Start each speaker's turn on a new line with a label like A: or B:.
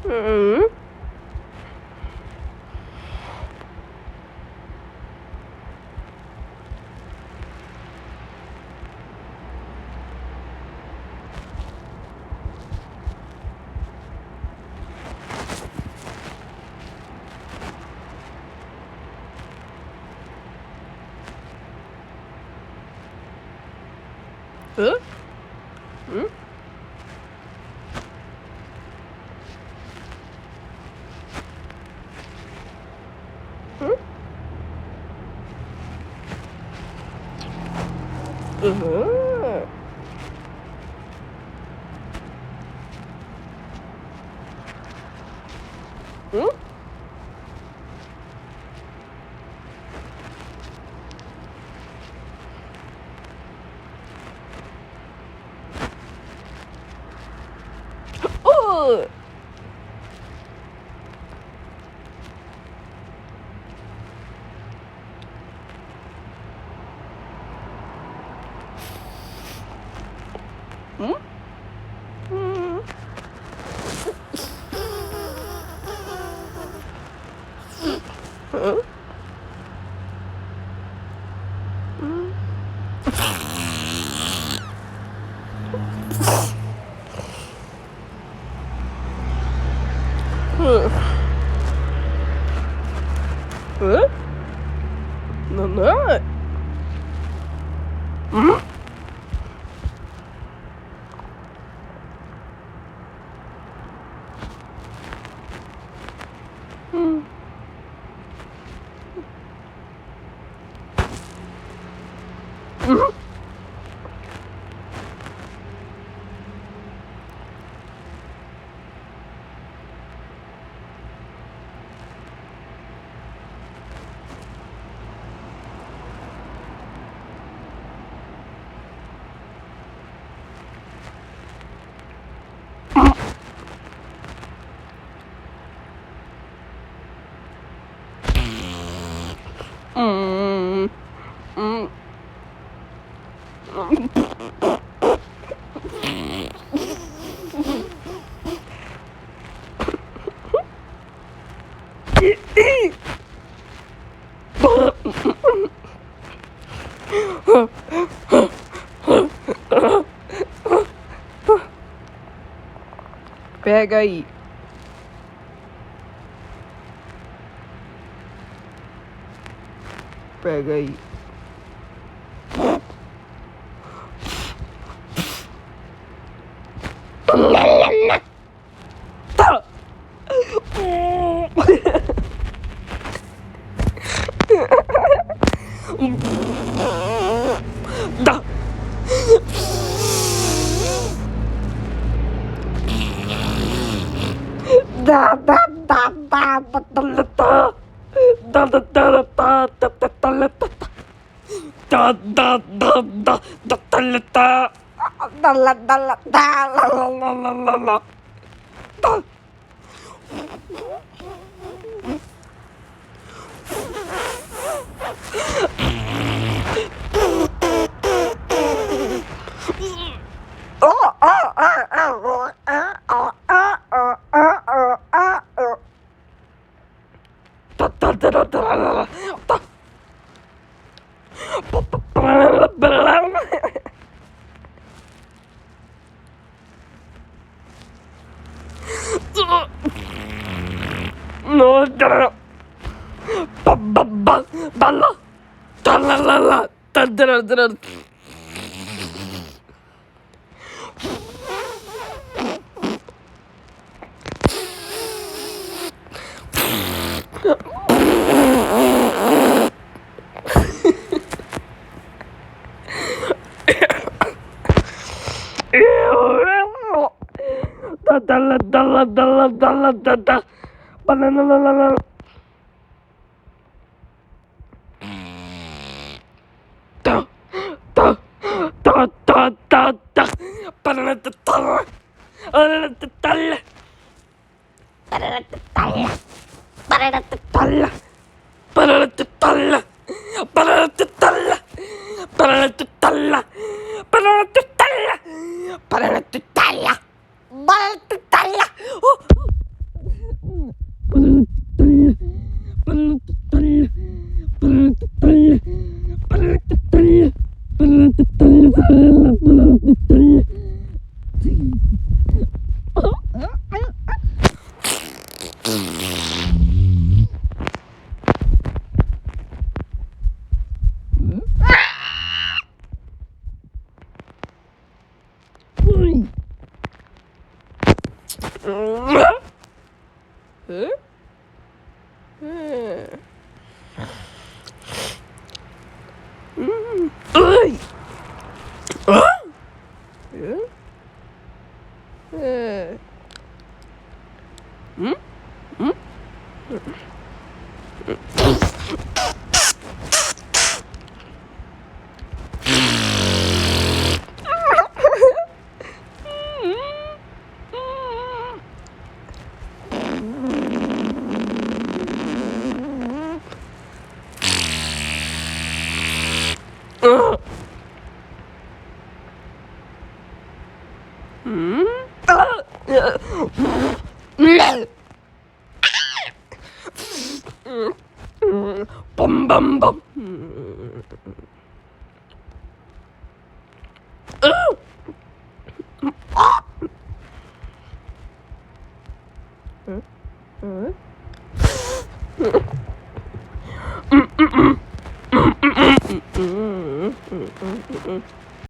A: Mm. Huh? Mm? Mm? Uh-huh. Mm? Oh! Mm? Mm. Huh? Mm. Huh? Huh? No, not. Mm? Mm. Mm. Mm. Mm. Pega aí. Pega aí. Tá. Da. Da da da da da da da da da da da da da da da da da da da la da la da la la la la la la da. Oh oh oh oh oh oh oh oh oh oh oh da da da da da da no da ba ba ba da la la la da da da. Da da la da la da la da la da da banana la la la da da da da da da banana da da banana da da banana da da banana da da banana da da banana da da banana da da banana da da banana da da banana da da oh 빰빰빰.